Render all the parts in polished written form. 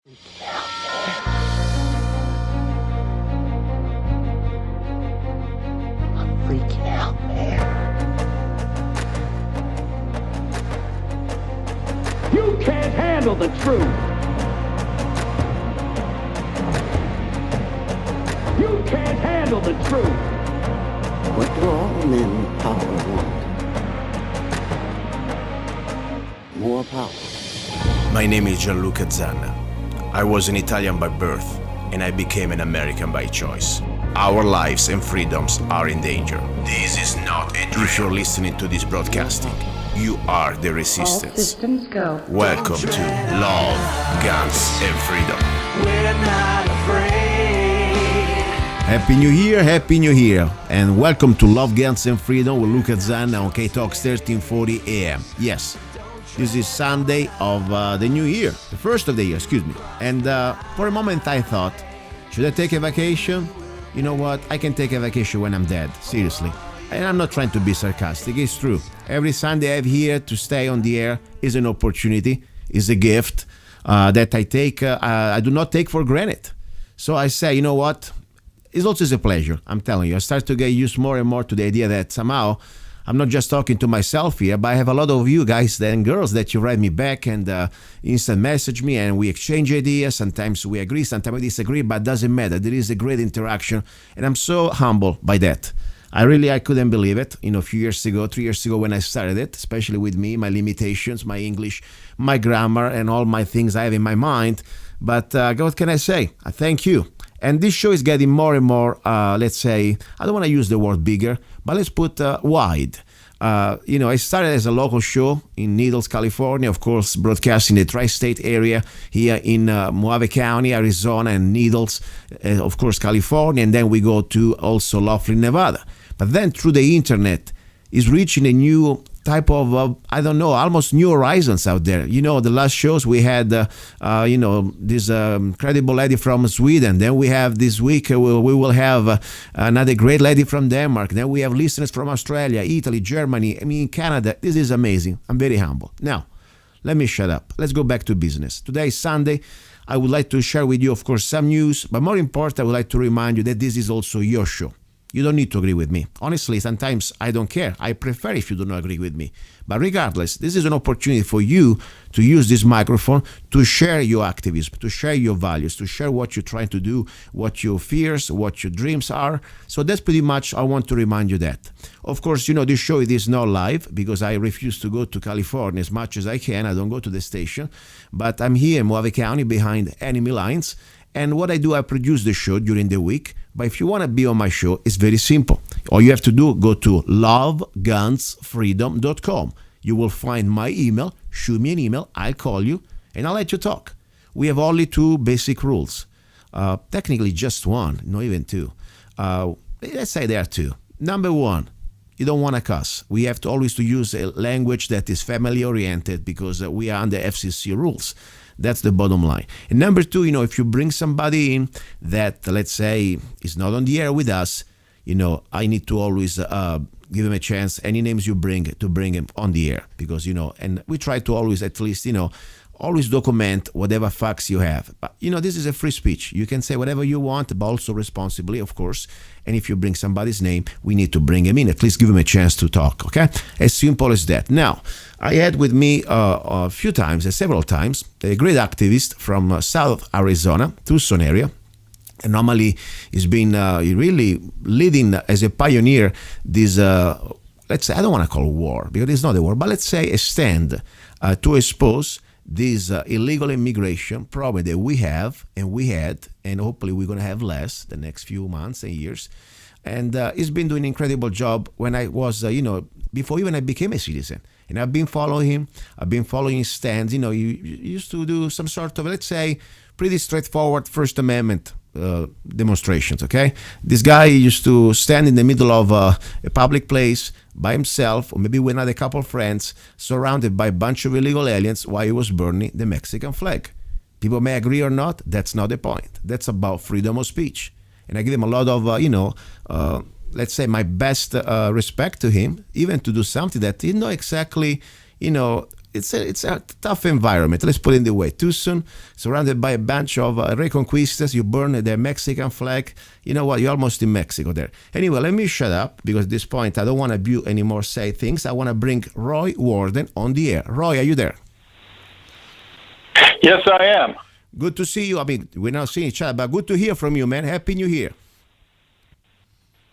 Freaking out, man. You can't handle the truth. You can't handle the truth. What do all men in power want? More power. My name is Gianluca Zanna. I was an Italian by birth, and I became an American by choice. Our lives and freedoms are in danger. This is not a drill. If you're listening to this broadcasting, you are the resistance. All systems go. Welcome to Love, Guns, and Freedom. We're not afraid. Happy New Year, and welcome to Love, Guns, and Freedom with Luca Zanna on K-Talks 1340 AM. Yes, this is Sunday of the new year, the first of the year, And for a moment I thought, should I take a vacation? You know what? I can take a vacation when I'm dead, seriously. And I'm not trying to be sarcastic, it's true. Every Sunday I have here to stay on the air is an opportunity, is a gift that I do not take for granted. So I say, you know what? It's also a pleasure, I'm telling you. I start to get used more and more to the idea that somehow I'm not just talking to myself here, but I have a lot of you guys and girls that you write me back and instant message me, and we exchange ideas. Sometimes we agree, sometimes we disagree, but it doesn't matter. There is a great interaction, and I'm so humbled by that. I couldn't believe it, a few years ago, 3 years ago when I started it, especially with me, my limitations, my English, my grammar, and all my things I have in my mind. But what can I say? I thank you. And this show is getting more and more, let's say, I don't want to use the word bigger, but let's put wide. I started as a local show in Needles, California, of course, broadcasting the tri-state area here in Mojave County, Arizona, and Needles, of course, California. And then we go to also Laughlin, Nevada. But then through the internet, is reaching a new type of, almost new horizons out there. The last shows we had, this incredible lady from Sweden. Then we have this week, we will have another great lady from Denmark. Then we have listeners from Australia, Italy, Germany, Canada. This is amazing. I'm very humble. Now, let me shut up. Let's go back to business. Today is Sunday. I would like to share with you, of course, some news, but more important, I would like to remind you that this is also your show. You don't need to agree with me. Honestly, sometimes I don't care. I prefer if you do not agree with me. But regardless, this is an opportunity for you to use this microphone to share your activism, to share your values, to share what you're trying to do, what your fears, what your dreams are. So that's pretty much, I want to remind you that. Of course, this show it is not live because I refuse to go to California as much as I can. I don't go to the station. But I'm here in Mojave County behind enemy lines. And what I do, I produce the show during the week. But if you want to be on my show, it's very simple. All you have to do, go to lovegunsfreedom.com. You will find my email. Shoot me an email. I'll call you, and I'll let you talk. We have only two basic rules. Technically, just one, not even two. Let's say there are two. Number one, you don't want to cuss. We have to always use a language that is family-oriented because we are under FCC rules. That's the bottom line. And number two, if you bring somebody in that, let's say, is not on the air with us, I need to always give him a chance. Any names you bring, to bring him on the air. Because, and we try to always, at least, always document whatever facts you have. But, this is a free speech. You can say whatever you want, but also responsibly, of course. And if you bring somebody's name, we need to bring him in. At least give him a chance to talk, okay? As simple as that. Now, I had with me several times, a great activist from South Arizona, Tucson area. And normally he's been really leading as a pioneer this, let's say, I don't want to call it war, because it's not a war, but let's say a stand to expose this illegal immigration problem that we have and we had, and hopefully we're going to have less the next few months and years. And he's been doing an incredible job when I was, before even I became a citizen. And I've been following him. I've been following his stands. You used to do some sort of, let's say, pretty straightforward First Amendment demonstrations, okay? This guy used to stand in the middle of a public place by himself, or maybe with another couple of friends, surrounded by a bunch of illegal aliens while he was burning the Mexican flag. People may agree or not. That's not the point. That's about freedom of speech. And I give him a lot of, let's say, my best respect to him, even to do something that he not exactly, it's a tough environment. Let's put it in the way. Tucson, surrounded by a bunch of Reconquistas. You burn the Mexican flag. You know what? You're almost in Mexico there. Anyway, let me shut up because at this point I don't want to be anymore say things. I want to bring Roy Warden on the air. Roy, are you there? Yes, I am. Good to see you. I mean, we're not seeing each other, but good to hear from you, man. Happy New Year.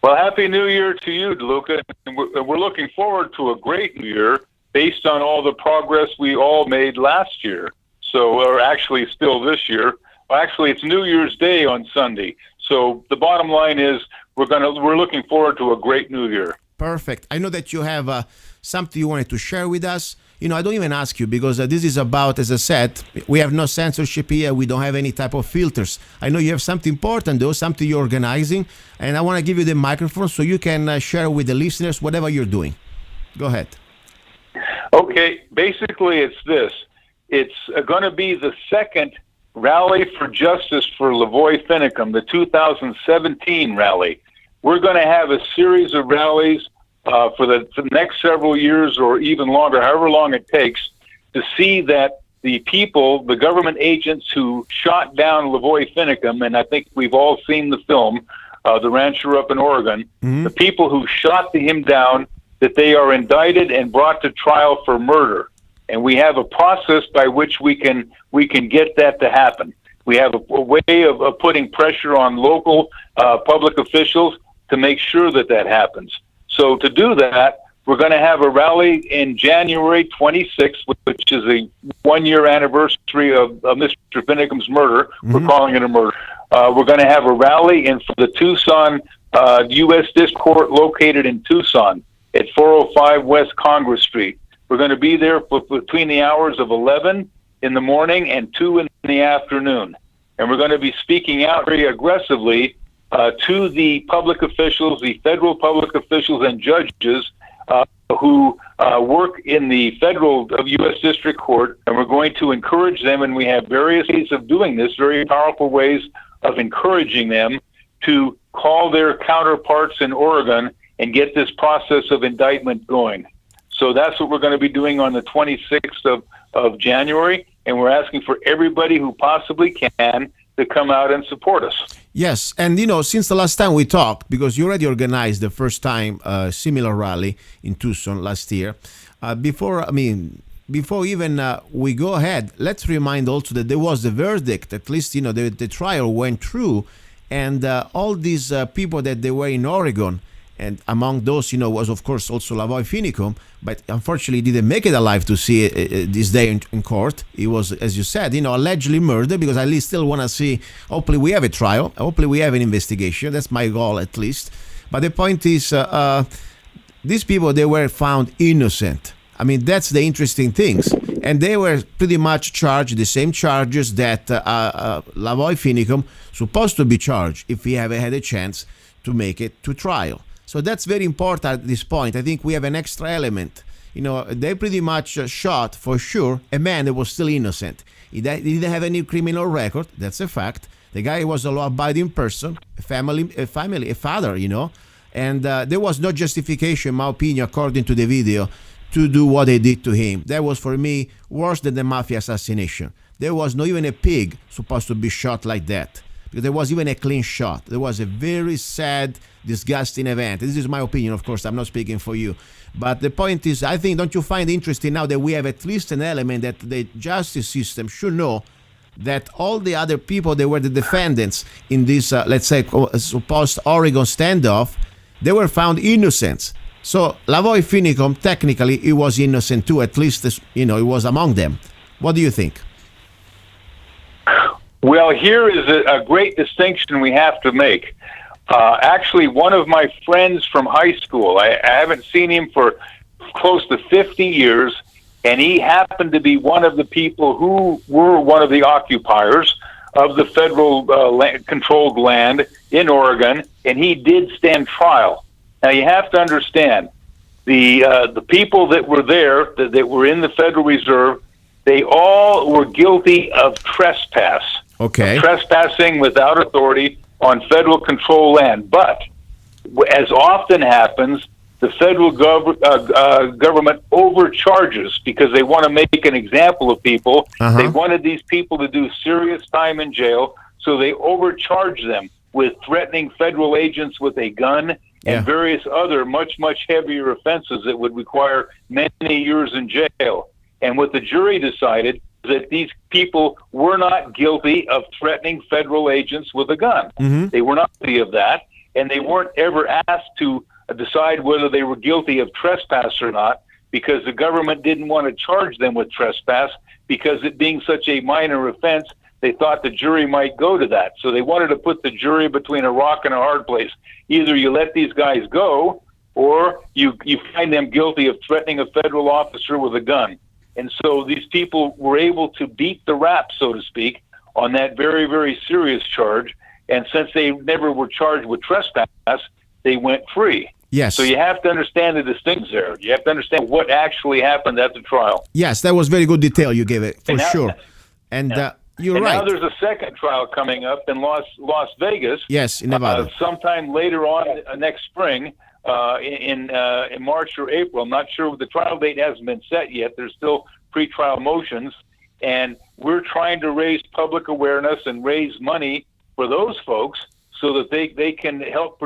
Well, Happy New Year to you, Luca. And we're looking forward to a great New Year based on all the progress we all made last year. So, or actually still this year. Well, actually, it's New Year's Day on Sunday. So the bottom line is we're looking forward to a great New Year. Perfect. I know that you have something you wanted to share with us. You know, I don't even ask you because this is about, as I said, we have no censorship here. We don't have any type of filters. I know you have something important, though, something you're organizing, and I want to give you the microphone so you can share with the listeners whatever you're doing. Go ahead. Okay. Basically, it's this. It's going to be the second Rally for Justice for LaVoy Finicum, the 2017 rally. We're going to have a series of rallies for the next several years or even longer, however long it takes, to see that the people, the government agents who shot down LaVoy Finicum, and I think we've all seen the film, The Rancher up in Oregon, the people who shot him down, that they are indicted and brought to trial for murder. And we have a process by which we can get that to happen. We have a way of putting pressure on local public officials to make sure that happens. So to do that, we're going to have a rally in January 26th, which is a one-year anniversary of Mr. Finicum's murder. We're calling it a murder. We're going to have a rally for the Tucson U.S. District Court located in Tucson at 405 West Congress Street. We're going to be there between the hours of 11 in the morning and 2 in the afternoon. And we're going to be speaking out very aggressively to the public officials, the federal public officials and judges who work in the federal U.S. District Court, and we're going to encourage them, and we have various ways of doing this, very powerful ways of encouraging them to call their counterparts in Oregon and get this process of indictment going. So that's what we're going to be doing on the 26th of January, and we're asking for everybody who possibly can to come out and support us. Yes, and you know, since the last time we talked, because you already organized the first time similar rally in Tucson last year, before even we go ahead, let's remind also that there was the verdict, at least, you know, the trial went through, and all these people that they were in Oregon, and among those, you know, was of course also LaVoy Finicum, but unfortunately didn't make it alive to see this day in court. He was, as you said, you know, allegedly murdered, because I still want to see, hopefully we have a trial, hopefully we have an investigation. That's my goal at least. But the point is, these people, they were found innocent. I mean, that's the interesting things. And they were pretty much charged the same charges that LaVoy Finicum supposed to be charged if he ever had a chance to make it to trial. So that's very important at this point. I think we have an extra element. You know, they pretty much shot, for sure, a man that was still innocent. He didn't have any criminal record. That's a fact. The guy was a law-abiding person, a father, you know. And there was no justification, in my opinion, according to the video, to do what they did to him. That was, for me, worse than the mafia assassination. There was not even a pig supposed to be shot like that. Because there was even a clean shot. There was a very sad, disgusting event. This is my opinion, of course. I'm not speaking for you. But the point is, I think, don't you find it interesting now that we have at least an element that the justice system should know that all the other people that were the defendants in this, let's say, supposed Oregon standoff, they were found innocent. So LaVoy Finicum, technically, he was innocent too. At least, you know, he was among them. What do you think? Well, here is a great distinction we have to make. Actually, one of my friends from high school, I haven't seen him for close to 50 years, and he happened to be one of the people who were one of the occupiers of the federal controlled land in Oregon, and he did stand trial. Now, you have to understand, the people that were there, that were in the Federal Reserve, they all were guilty of trespass. Okay. Trespassing without authority on federal control land. But as often happens, the federal government overcharges because they want to make an example of people. They wanted these people to do serious time in jail, so they overcharge them with threatening federal agents with a gun and various other much, much heavier offenses that would require many years in jail. And what the jury decided is that these people were not guilty of threatening federal agents with a gun. They were not guilty of that, and they weren't ever asked to decide whether they were guilty of trespass or not, because the government didn't want to charge them with trespass, because it being such a minor offense, they thought the jury might go to that. So they wanted to put the jury between a rock and a hard place. Either you let these guys go, or you find them guilty of threatening a federal officer with a gun. And so these people were able to beat the rap, so to speak, on that very, very serious charge. And since they never were charged with trespass, they went free. Yes. So you have to understand the distinctions there. You have to understand what actually happened at the trial. Yes, that was very good detail you gave it, for sure. And you're right. Now there's a second trial coming up in Las Vegas. Yes, in Nevada. Sometime later on next spring, in March or April. I'm not sure. The trial date hasn't been set yet. There's still pre-trial motions. And we're trying to raise public awareness and raise money for those folks so that they can help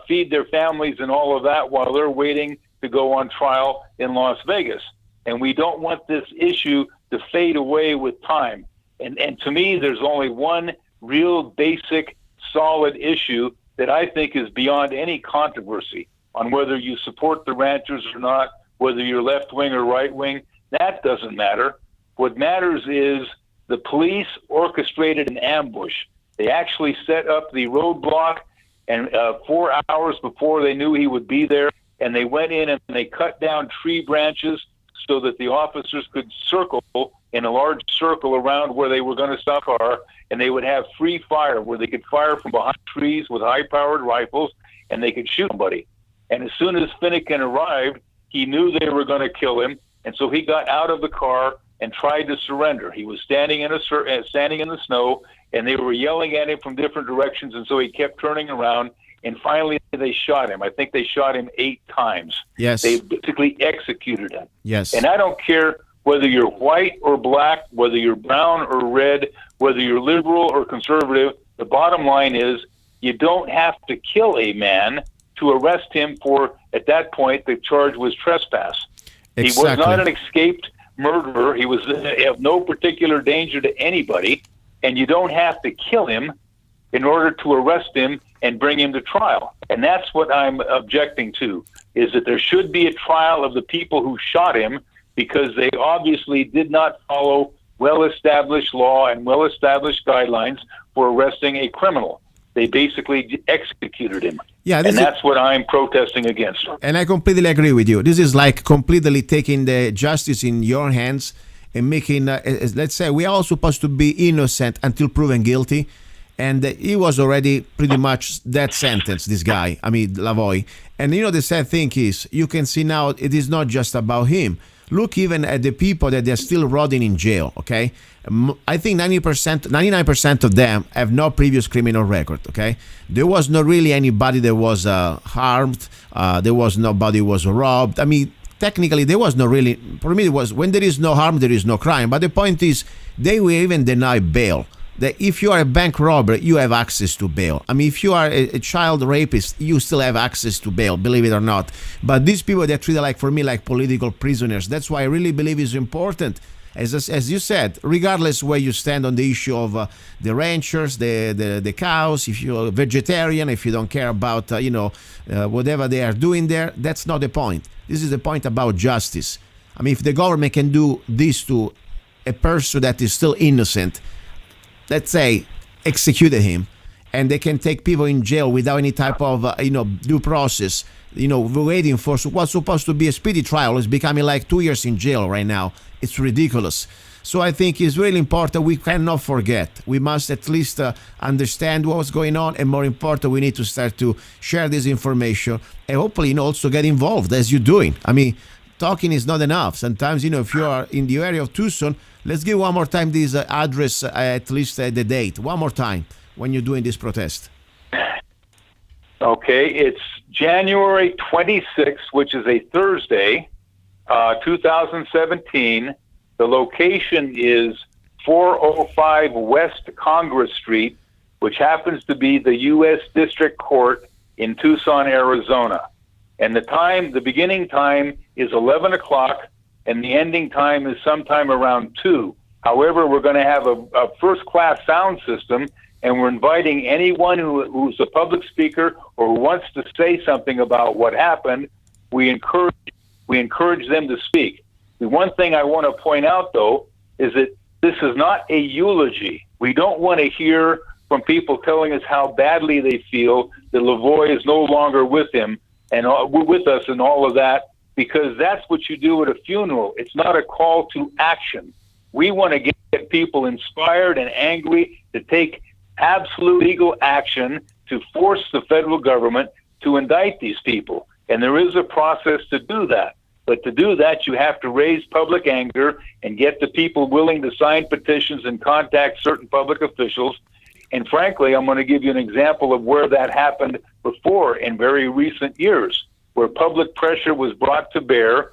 feed their families and all of that while they're waiting to go on trial in Las Vegas. And we don't want this issue to fade away with time. And to me, there's only one real basic, solid issue that I think is beyond any controversy on whether you support the ranchers or not, whether you're left-wing or right-wing. That doesn't matter. What matters is the police orchestrated an ambush. They actually set up the roadblock, and 4 hours before they knew he would be there, and they went in and they cut down tree branches so that the officers could circle in a large circle around where they were going to stop car, and they would have free fire where they could fire from behind trees with high-powered rifles, and they could shoot somebody. And as soon as Finicum arrived, he knew they were going to kill him, and so he got out of the car and tried to surrender. He was standing in the snow, and they were yelling at him from different directions, and so he kept turning around, and finally they shot him. I think they shot him 8 times. Yes. They basically executed him. Yes. And I don't care whether you're white or black, whether you're brown or red, whether you're liberal or conservative, the bottom line is you don't have to kill a man to arrest him for, at that point, the charge was trespass. Exactly. He was not an escaped murderer. He was of no particular danger to anybody, and you don't have to kill him in order to arrest him and bring him to trial. And that's what I'm objecting to, is that there should be a trial of the people who shot him, because they obviously did not follow well-established law and well-established guidelines for arresting a criminal. They basically executed him. Yeah, and that's what I'm protesting against. And I completely agree with you. This is like completely taking the justice in your hands and making, let's say, we are all supposed to be innocent until proven guilty. And he was already pretty much that sentence, this guy, LaVoy. And the sad thing is, you can see now it is not just about him. Look even at the people that they're still rotting in jail, okay? I think 99% of them have no previous criminal record, okay? There was not really anybody that was harmed. There was nobody who was robbed. Technically, there was no really, for me, it was when there is no harm, there is no crime. But the point is, they will even deny bail. That if you are a bank robber, you have access to bail. If you are a child rapist, you still have access to bail, believe it or not. But these people, they're treated for me, like political prisoners. That's why I really believe it's important, as you said, regardless where you stand on the issue of the ranchers, the cows, if you're a vegetarian, if you don't care about, whatever they are doing there, that's not the point. This is the point about justice. If the government can do this to a person that is still innocent, let's say, executed him, and they can take people in jail without any type of, due process, waiting for what's supposed to be a speedy trial is becoming like 2 years in jail right now. It's ridiculous. So I think it's really important. We cannot forget. We must at least understand what's going on, and more important, we need to start to share this information and hopefully, also get involved as you're doing. Talking is not enough. Sometimes, if you are in the area of Tucson, let's give one more time this address, at least the date. One more time when you're doing this protest. Okay, it's January 26th, which is a Thursday, 2017. The location is 405 West Congress Street, which happens to be the U.S. District Court in Tucson, Arizona. And the beginning time is 11 o'clock, and the ending time is sometime around 2. However, we're going to have a first-class sound system, and we're inviting anyone who's a public speaker or who wants to say something about what happened. We encourage them to speak. The one thing I want to point out, though, is that this is not a eulogy. We don't want to hear from people telling us how badly they feel that LaVoy is no longer with him and with us and all of that, because that's what you do at a funeral. It's not a call to action. We want to get people inspired and angry to take absolute legal action to force the federal government to indict these people. And there is a process to do that. But to do that, you have to raise public anger and get the people willing to sign petitions and contact certain public officials. And frankly, I'm going to give you an example of where that happened before in very recent years, where public pressure was brought to bear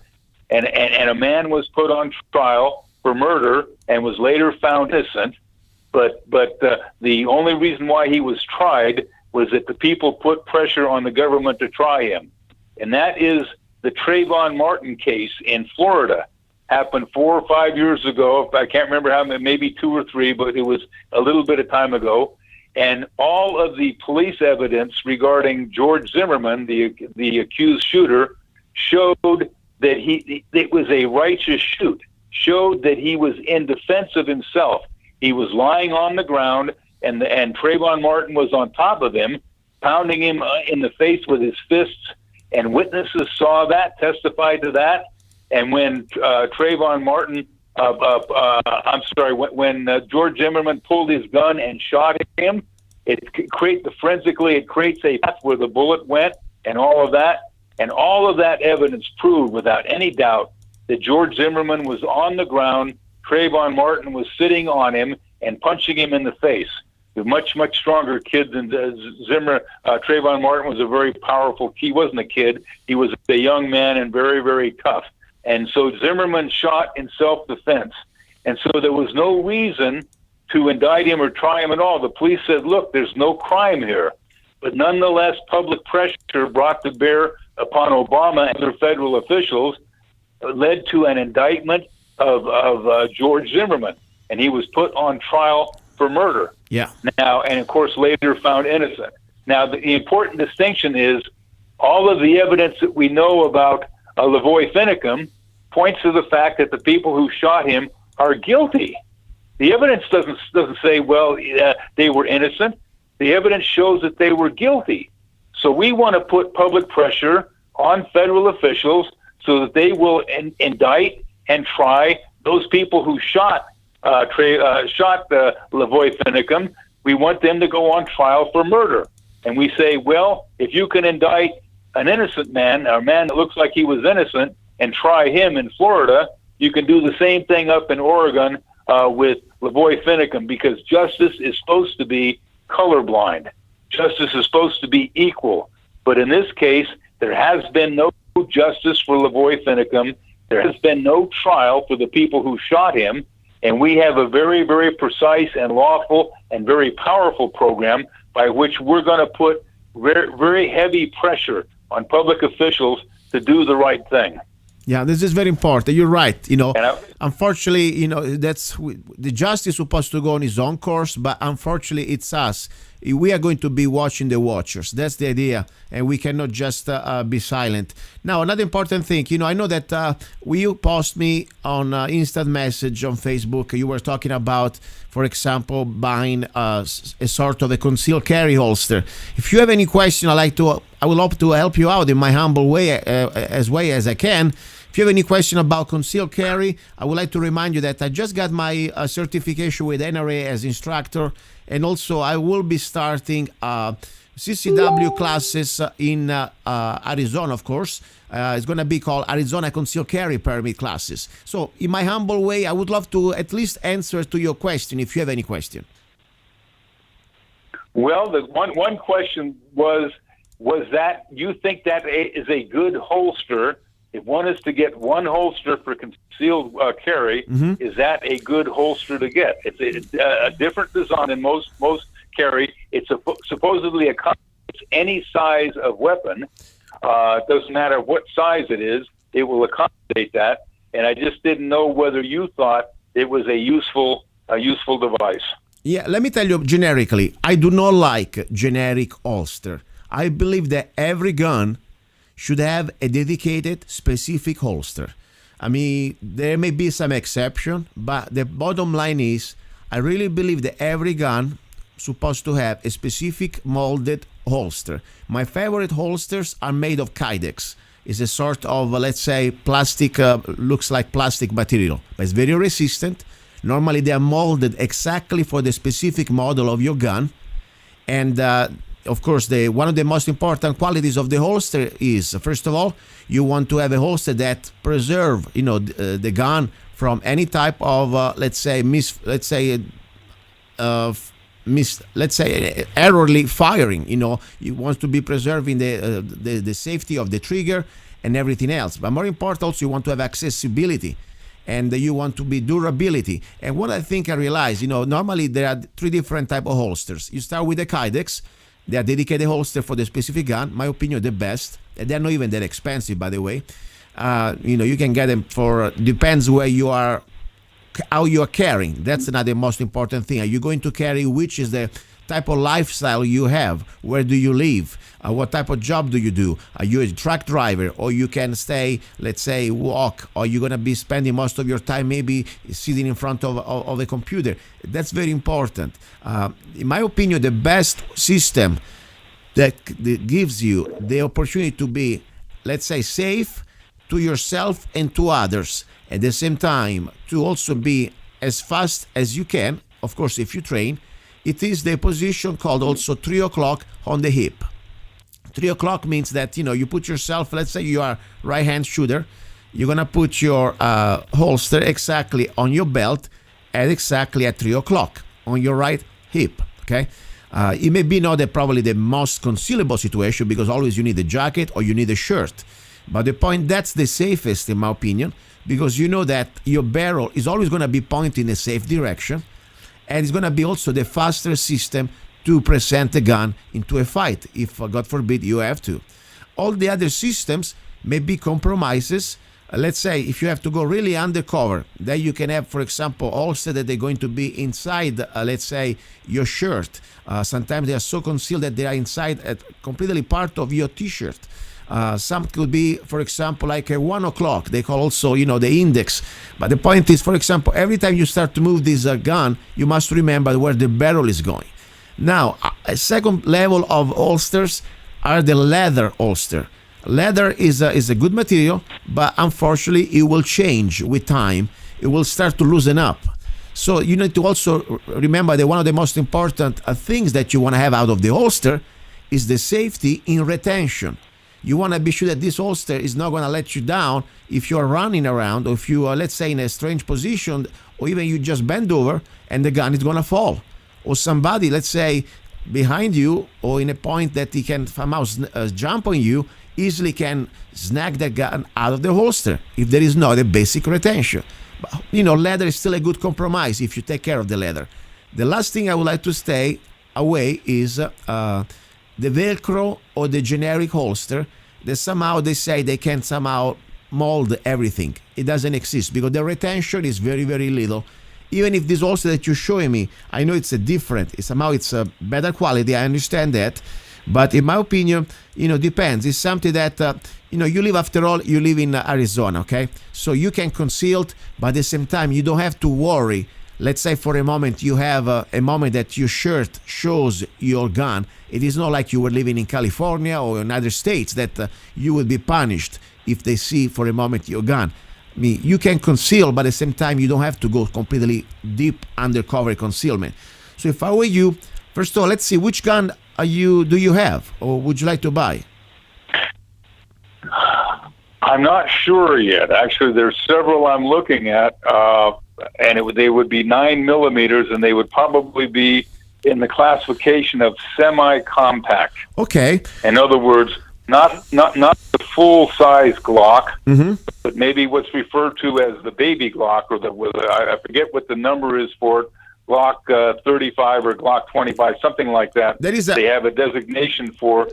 and a man was put on trial for murder and was later found innocent. But the only reason why he was tried was that the people put pressure on the government to try him. And that is the Trayvon Martin case in Florida. Happened 4 or 5 years ago. I can't remember how many, maybe 2 or 3, but it was a little bit of time ago. And all of the police evidence regarding George Zimmerman, the accused shooter, showed that it was a righteous shoot, showed that he was in defense of himself. He was lying on the ground, and Trayvon Martin was on top of him, pounding him in the face with his fists, and witnesses saw that, testified to that. And when Trayvon Martin, when George Zimmerman pulled his gun and shot him, it creates a path where the bullet went, and all of that. And all of that evidence proved without any doubt that George Zimmerman was on the ground, Trayvon Martin was sitting on him and punching him in the face. A much, much stronger kid than Trayvon Martin was a very powerful. He wasn't a kid. He was a young man and very, very tough. And so Zimmerman shot in self-defense. And so there was no reason to indict him or try him at all. The police said, look, there's no crime here. But nonetheless, public pressure brought to bear upon Obama and other federal officials led to an indictment of George Zimmerman. And he was put on trial for murder. Yeah. Now, and of course, later found innocent. Now, the important distinction is all of the evidence that we know about LaVoy Finicum points to the fact that the people who shot him are guilty. The evidence doesn't say, well, they were innocent. The evidence shows that they were guilty. So we want to put public pressure on federal officials so that they will indict and try those people who shot LaVoy Finicum. We want them to go on trial for murder. And we say, well, if you can indict an innocent man, a man that looks like he was innocent, and try him in Florida, you can do the same thing up in Oregon with LaVoy Finicum, because justice is supposed to be colorblind. Justice is supposed to be equal. But in this case, there has been no justice for LaVoy Finicum. There has been no trial for the people who shot him. And we have a very, very precise and lawful and very powerful program by which we're going to put very, very heavy pressure on public officials to do the right thing. Yeah, this is very important. You're right. Unfortunately, that's the justice is supposed to go on its own course, but unfortunately, it's us. We are going to be watching the watchers. That's the idea, and we cannot just be silent. Now, another important thing, I know that you post me on instant message on Facebook. You were talking about, for example, buying a sort of a concealed carry holster. If you have any question, I will hope to help you out in my humble way, as I can. If you have any question about concealed carry, I would like to remind you that I just got my certification with NRA as instructor, and also I will be starting CCW classes in Arizona, of course. It's going to be called Arizona Concealed Carry Permit classes. So in my humble way, I would love to at least answer to your question if you have any question. Well, the one question was, you think that is a good holster? If one is to get one holster for concealed carry, is that a good holster to get? It's a different design than most carry. It's supposedly accommodates any size of weapon. It doesn't matter what size it is. It will accommodate that. And I just didn't know whether you thought it was a useful device. Yeah, let me tell you generically, I do not like generic holster. I believe that every gun should have a dedicated, specific holster. I mean, there may be some exception, but the bottom line is, I really believe that every gun is supposed to have a specific molded holster. My favorite holsters are made of Kydex. It's a sort of, let's say, plastic, looks like plastic material, but it's very resistant. Normally, they are molded exactly for the specific model of your gun. And of course, one of the most important qualities of the holster is, first of all, you want to have a holster that preserve, the gun from any type of, errorly firing. You want to be preserving the safety of the trigger and everything else. But more important, also, you want to have accessibility. And you want to be durability. And what I think I realized, normally there are three different type of holsters. You start with the Kydex. They are dedicated holster for the specific gun. My opinion, the best. And they're not even that expensive, by the way. You can get them for, depends where you are, how you are carrying. That's another most important thing. Are you going to carry, which is the type of lifestyle you have? Where do you live? What type of job do you do? Are you a truck driver, or you can stay, let's say, walk, or you're going to be spending most of your time maybe sitting in front of a computer? That's very important. In my opinion, the best system that gives you the opportunity to be, let's say, safe to yourself and to others, at the same time to also be as fast as you can, of course, if you train, it is the position called also 3 o'clock on the hip. 3 o'clock means that, you put yourself, let's say you are right-hand shooter, you're going to put your holster exactly on your belt at exactly at 3 o'clock on your right hip, okay? It may be not probably the most concealable situation, because always you need a jacket or you need a shirt. But the point, that's the safest in my opinion, because you know that your barrel is always going to be pointing in a safe direction, and it's going to be also the faster system to present the gun into a fight, if God forbid you have to. All the other systems may be compromises. Let's say if you have to go really undercover, then you can have, for example, also that they're going to be inside, let's say, your shirt. Sometimes they are so concealed that they are inside completely part of your t-shirt. Some could be, for example, like a 1 o'clock. They call also, the index. But the point is, for example, every time you start to move this gun, you must remember where the barrel is going. Now, a second level of holsters are the leather holster. Leather is a good material, but unfortunately, it will change with time. It will start to loosen up. So you need to also remember that one of the most important things that you want to have out of the holster is the safety in retention. You want to be sure that this holster is not going to let you down if you are running around, or if you are, let's say, in a strange position, or even you just bend over and the gun is going to fall. Or somebody, let's say, behind you, or in a point that he can somehow jump on you, easily can snag the gun out of the holster if there is not a basic retention. But, leather is still a good compromise if you take care of the leather. The last thing I would like to stay away is the Velcro or the generic holster that somehow they say they can somehow mold everything. It doesn't exist, because the retention is very, very little. Even if this holster that you're showing me, I know it's a better quality, I understand that. But in my opinion, depends. It's something that, you live, after all, you live in Arizona, okay? So you can conceal it, but at the same time, you don't have to worry. Let's say for a moment you have a moment that your shirt shows your gun. It is not like you were living in California or in other states that you will be punished if they see for a moment your gun. I mean, you can conceal, but at the same time, you don't have to go completely deep undercover concealment. So if I were you, first of all, let's see, which gun do you have, or would you like to buy? I'm not sure yet. Actually, there's several I'm looking at, and they would be 9 millimeters, and they would probably be in the classification of semi-compact. Okay. In other words, not the full-size Glock, but maybe what's referred to as the baby Glock, or I forget what the number is for it, Glock 35 or Glock 25, something like that. They have a designation for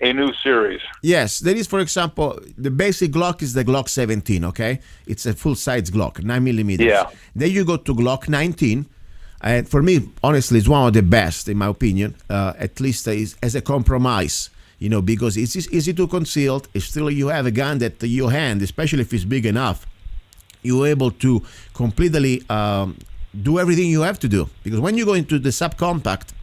a new series. Yes, there is, for example, the basic Glock is the Glock 17, okay? It's a full-size Glock, 9mm. Yeah. Then you go to Glock 19, and for me, honestly, it's one of the best, in my opinion, at least as a compromise, because it's easy to conceal. If still you have a gun that your hand, especially if it's big enough, you're able to completely do everything you have to do. Because when you go into the subcompact,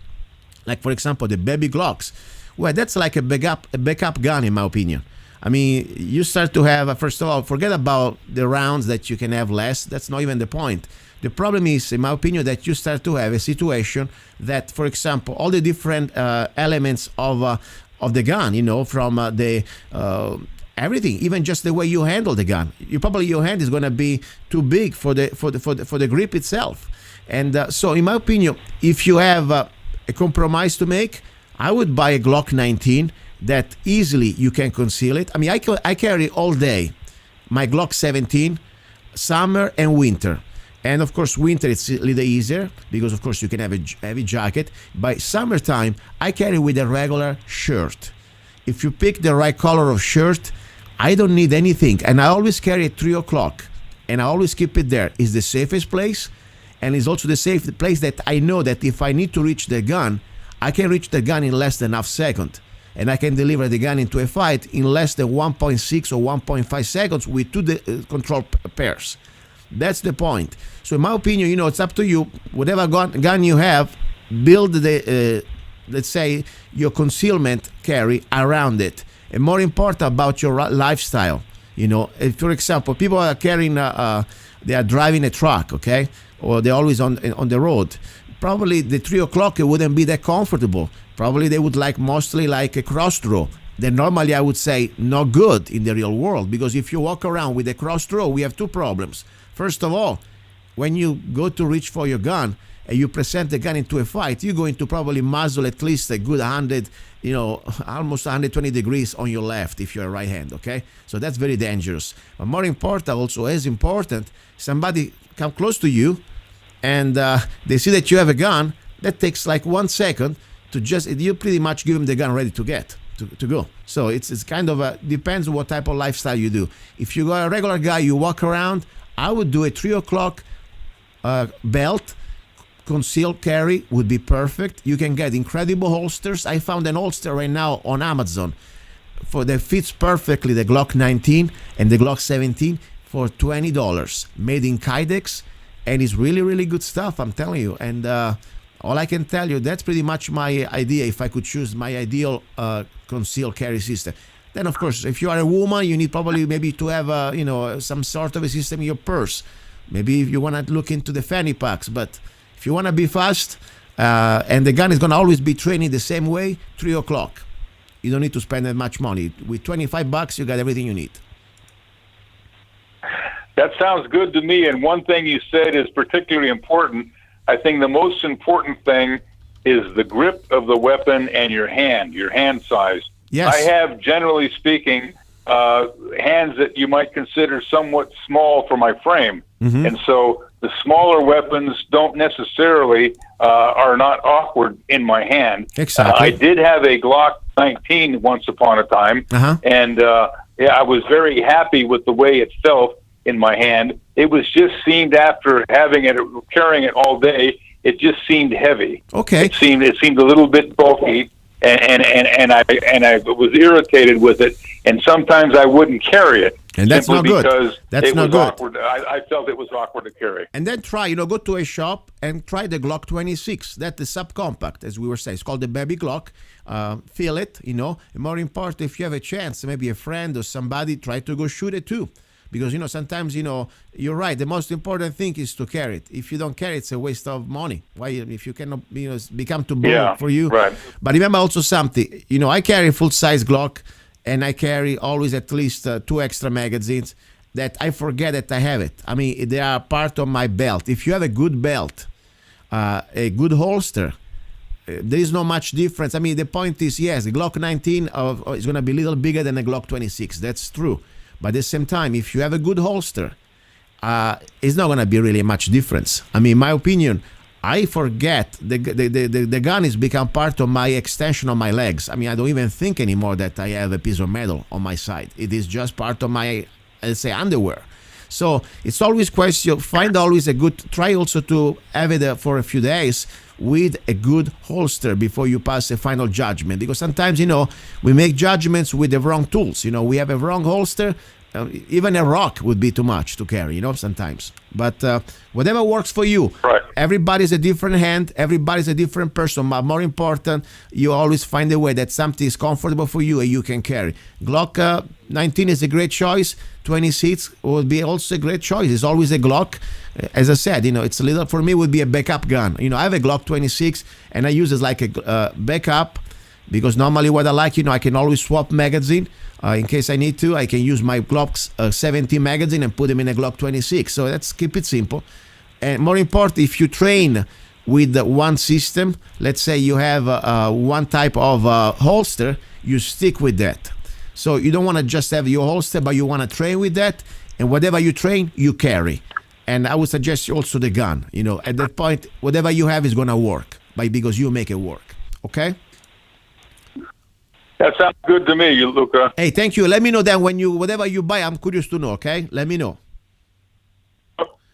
like for example the baby Glocks, well, that's like a backup gun, in my opinion. I mean, you start to have, first of all, forget about the rounds that you can have less. That's not even the point. The problem is, in my opinion, that you start to have a situation that, for example, all the different elements of the gun, from the everything, even just the way you handle the gun, your hand is going to be too big for the grip itself. And so, in my opinion, if you have a compromise to make, I would buy a Glock 19 that easily you can conceal it. I mean, I carry all day my Glock 17, summer and winter. And of course, winter it's a little easier because, of course, you can have a heavy jacket. By summertime, I carry with a regular shirt. If you pick the right color of shirt, I don't need anything. And I always carry at 3 o'clock. And I always keep it there. It's the safest place. And it's also the safe place that I know that if I need to reach the gun, I can reach the gun in less than half second. And I can deliver the gun into a fight in less than 1.6 or 1.5 seconds with two control pairs. That's the point. So in my opinion, it's up to you. Whatever gun you have, build the, let's say, your concealment carry around it. And more important about your lifestyle. If, for example, people are carrying, they are driving a truck, okay? Or they're always on the road. Probably the 3 o'clock, it wouldn't be that comfortable. Probably they would mostly like a cross draw. Then normally I would say not good in the real world, because if you walk around with a cross draw, we have two problems. First of all, when you go to reach for your gun and you present the gun into a fight, you're going to probably muzzle at least a good 100, almost 120 degrees on your left if you're a right hand, okay? So that's very dangerous. But more important, also as important, somebody come close to you and they see that you have a gun, that takes 1 second to you pretty much give them the gun ready to go. So it's kind of depends on what type of lifestyle you do. If you are a regular guy, you walk around, I would do a 3 o'clock belt. Concealed carry would be perfect. You can get incredible holsters. I found an holster right now on Amazon that fits perfectly the Glock 19 and the Glock 17 for $20, made in Kydex, and it's really, really good stuff, I'm telling you. And all I can tell you, that's pretty much my idea if I could choose my ideal concealed carry system. Then, of course, if you are a woman, you need probably maybe to have some sort of a system in your purse. Maybe if you want to look into the fanny packs. But if you want to be fast, and the gun is going to always be training the same way, 3 o'clock. You don't need to spend that much money. With $25, you got everything you need. That sounds good to me. And one thing you said is particularly important. I think the most important thing is the grip of the weapon and your hand size. Yes. I have, generally speaking, hands that you might consider somewhat small for my frame. Mm-hmm. And so the smaller weapons don't necessarily are not awkward in my hand. Exactly. I did have a Glock 19 once upon a time, and I was very happy with the way it felt in my hand. It was just seemed after carrying it all day, it just seemed heavy. Okay. It seemed a little bit bulky. And I was irritated with it, and sometimes I wouldn't carry it. And that's not good. Because that's not good. Awkward. I felt it was awkward to carry. And then try, go to a shop and try the Glock 26. That's the subcompact, as we were saying. It's called the baby Glock. Feel it, And more important, if you have a chance, maybe a friend or somebody, try to go shoot it too. Because, sometimes, you're right. The most important thing is to carry it. If you don't carry it, it's a waste of money. Why? If you cannot, become too bold for you. Right. But remember also something. I carry a full-size Glock, and I carry always at least 2 extra magazines that I forget that I have it. I mean, they are part of my belt. If you have a good belt, a good holster, there is not much difference. I mean, the point is, yes, the Glock 19 is going to be a little bigger than the Glock 26. That's true. But at the same time, if you have a good holster, it's not going to be really much difference. I mean, in my opinion, I forget the gun has become part of my extension of my legs. I mean, I don't even think anymore that I have a piece of metal on my side. It is just part of my, let's say, underwear. So it's always question. Find always a good. Try also to have it for a few days with a good holster before you pass a final judgment. Because sometimes, we make judgments with the wrong tools. We have a wrong holster. Even a rock would be too much to carry, sometimes. But whatever works for you. Right. Everybody's a different hand. Everybody's a different person. But more important, you always find a way that something is comfortable for you and you can carry. Glock 19 is a great choice. 26 would be also a great choice. It's always a Glock. As I said, it's a little, for me, would be a backup gun. I have a Glock 26 and I use it like a backup because normally what I like, I can always swap magazine. In case I need to, I can use my Glock 17 magazine and put them in a Glock 26. So let's keep it simple. And more important, if you train with one system, let's say you have one type of holster, you stick with that. So you don't want to just have your holster, but you want to train with that. And whatever you train, you carry. And I would suggest also the gun. At that point, whatever you have is going to work because you make it work. Okay? That sounds good to me, Luca. Hey, thank you. Let me know then whatever you buy, I'm curious to know, okay? Let me know.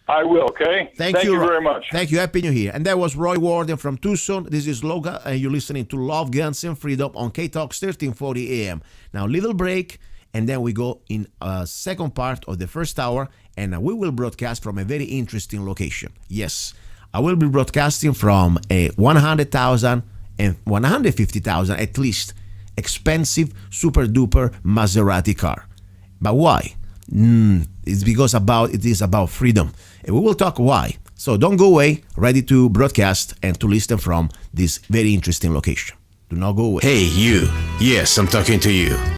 I will, okay? Thank you very much. Thank you. Happy New Year. And that was Roy Warden from Tucson. This is Loga, and you're listening to Love, Guns, and Freedom on K-Talks 1340 AM. Now, little break, and then we go in a second part of the first hour, and we will broadcast from a very interesting location. Yes, I will be broadcasting from a 100,000 and 150,000 at least expensive, super duper Maserati car. But why? It's because it is about freedom. And we will talk why. So don't go away, ready to broadcast and to listen from this very interesting location. Do not go away. Hey, you. Yes, I'm talking to you.